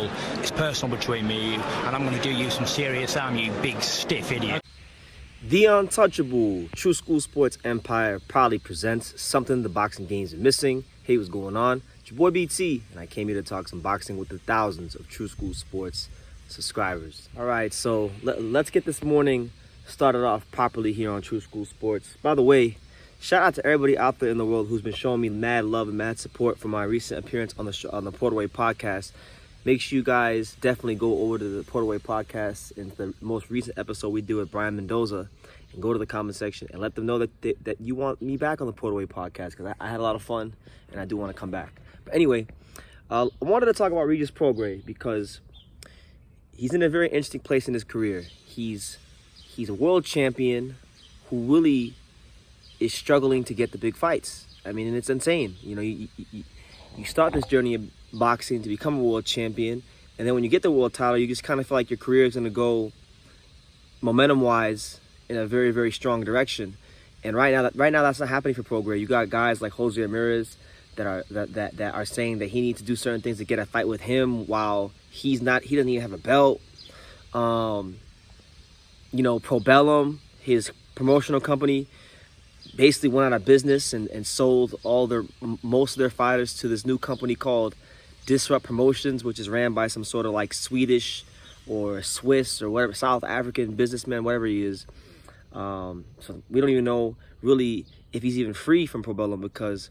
personal. It's personal between me and you, and I'm going to do you some serious harm, you big stiff idiot. The untouchable True School Sports Empire proudly presents something the boxing games are missing. Hey, what's going on? It's your boy BT, and I came here to talk some boxing with the thousands of True School Sports subscribers. All right, so let's get this morning started off properly here on True School Sports. By the way, shout out to everybody out there in the world who's been showing me mad love and mad support for my recent appearance on the Portaway podcast. Make sure you guys definitely go over to the Portaway podcast and the most recent episode we do with Brian Mendoza, and go to the comment section and let them know that you want me back on the Portaway podcast, because I had a lot of fun and I do want to come back. But anyway, I wanted to talk about Regis Prograis because he's in a very interesting place in his career. He's a world champion who really is struggling to get the big fights. I mean, and it's insane. You know, you start this journey of boxing to become a world champion, and then when you get the world title, you just kind of feel like your career is going to go momentum-wise in a very, very strong direction. And right now that's not happening for Prograis. You got guys like Jose Ramirez that are saying that he needs to do certain things to get a fight with him, while he doesn't even have a belt. You know, Probellum, his promotional company, basically went out of business and sold most of their fighters to this new company called Disrupt Promotions, which is ran by some sort of like Swedish or Swiss or whatever, South African businessman, whatever he is. So we don't even know really if he's even free from Probellum, because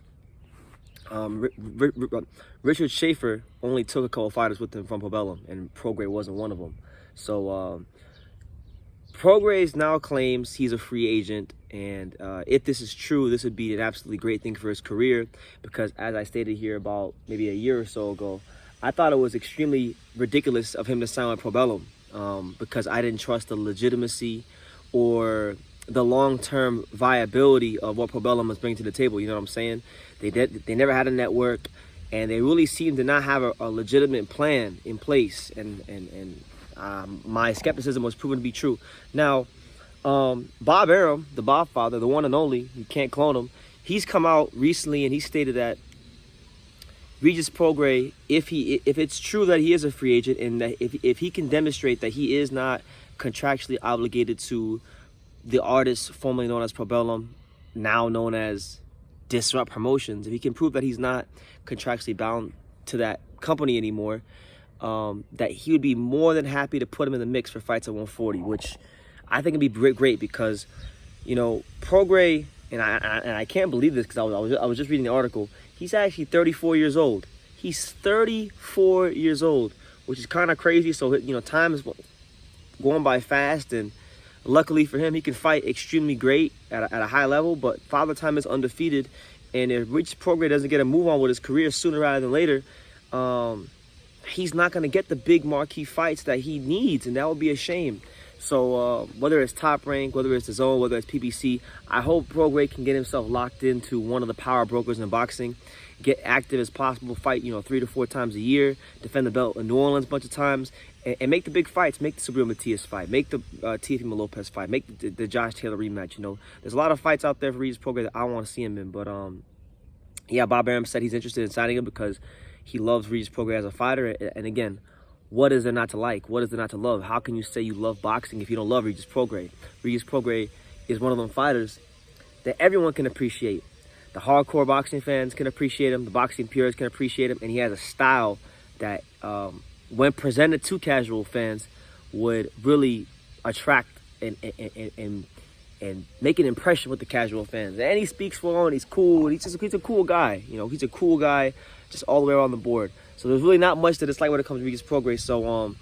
Richard Schaefer only took a couple fighters with him from Probellum, and Prograis wasn't one of them. So Prograis now claims he's a free agent, and if this is true, this would be an absolutely great thing for his career, because as I stated here about maybe a year or so ago, I thought it was extremely ridiculous of him to sign with Probellum, because I didn't trust the legitimacy or the long-term viability of what Probellum was bringing to the table. You know what I'm saying? They never had a network, and they really seemed to not have a legitimate plan in place, and my skepticism was proven to be true. Now, Bob Arum, the Bob father, the one and only, you can't clone him, he's come out recently and he stated that Regis Prograis, if it's true that he is a free agent, and that if he can demonstrate that he is not contractually obligated to the artist formerly known as Probellum, now known as Disrupt Promotions, if he can prove that he's not contractually bound to that company anymore, that he would be more than happy to put him in the mix for fights at 140, which I think would be great, because, you know, Prograis, and I can't believe this, because I was just reading the article, he's actually 34 years old. He's 34 years old, which is kind of crazy. So, you know, time is going by fast, and luckily for him, he can fight extremely great at a high level, but Father Time is undefeated, and if Regis Prograis doesn't get a move on with his career sooner rather than later, he's not going to get the big marquee fights that he needs, and that would be a shame. So whether it's Top Rank, whether it's the Zone, whether it's PBC, I hope Prograis can get himself locked into one of the power brokers in boxing, get active as possible, fight, you know, 3 to 4 times a year, defend the belt in New Orleans a bunch of times, and make the big fights. Make the Subriel Matias fight, make the Teofimo Lopez fight, make the Josh Taylor rematch. You know, there's a lot of fights out there for Regis Prograis that I want to see him in. But yeah, Bob Arum said he's interested in signing him because he loves Regis Prograis as a fighter. And again, what is there not to like? What is there not to love? How can you say you love boxing if you don't love Regis Prograis? Regis Prograis is one of them fighters that everyone can appreciate. The hardcore boxing fans can appreciate him. The boxing purists can appreciate him. And he has a style that, when presented to casual fans, would really attract and make an impression with the casual fans. And he speaks well, and he's cool. And he's a cool guy. You know, he's a cool guy just all the way around the board. So there's really not much to dislike when it comes to Regis Prograis. So,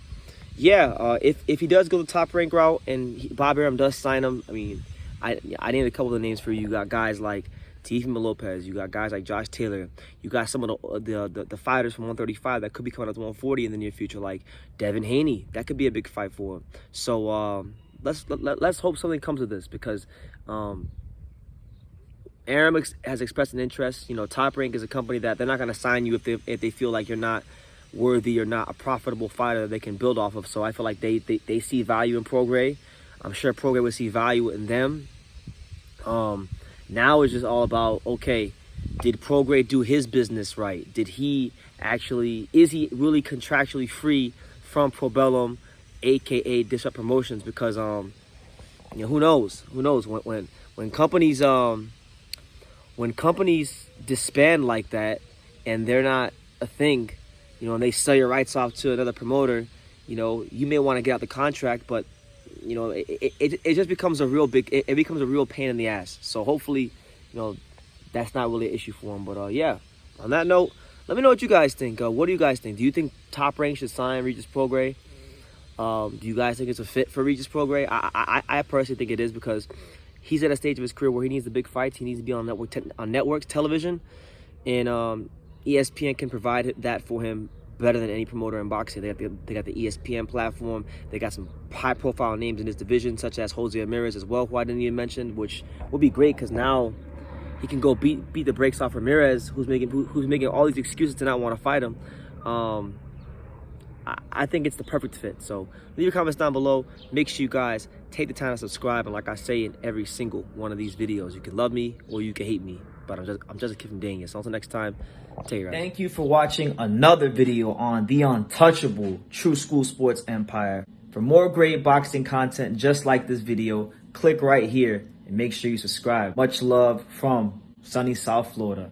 yeah, if he does go the Top Rank route and Bob Arum does sign him, I mean, I named a couple of the names for you. You got guys like Teofimo Lopez. You got guys like Josh Taylor. You got some of the fighters from 135 that could be coming up to 140 in the near future, like Devin Haney. That could be a big fight for him. So let's hope something comes of this, because Arum has expressed an interest. You know, Top Rank is a company that they're not going to sign you if they feel like you're not worthy or not a profitable fighter that they can build off of. So I feel like they see value in Prograis. I'm sure Prograis would see value in them. Now it's just all about, okay, Did Prograis do his business right? Is he really contractually free from Probellum, aka Disrupt Promotions? Because who knows when companies disband like that and they're not a thing, and they sell your rights off to another promoter, you may want to get out the contract, but it just becomes it becomes a real pain in the ass. So hopefully, that's not really an issue for him. But yeah, on that note, let me know what you guys think. What do you guys think? Do you think Top Rank should sign Regis Prograis? Do you guys think it's a fit for Regis Prograis? I personally think it is, because he's at a stage of his career where he needs the big fights. He needs to be on networks television, and ESPN can provide that for him better than any promoter in boxing. They got the ESPN platform. They got some high-profile names in this division, such as Jose Ramirez as well, who I didn't even mention, which would be great because now he can go beat the brakes off Ramirez, who's making all these excuses to not want to fight him. I think it's the perfect fit. So leave your comments down below. Make sure you guys take the time to subscribe. And like I say in every single one of these videos, you can love me or you can hate me, but I'm just a kid from Daniel. So until next time, take care. Thank you for watching another video on the untouchable True School Sports Empire. For more great boxing content just like this video, click right here and make sure you subscribe. Much love from sunny South Florida.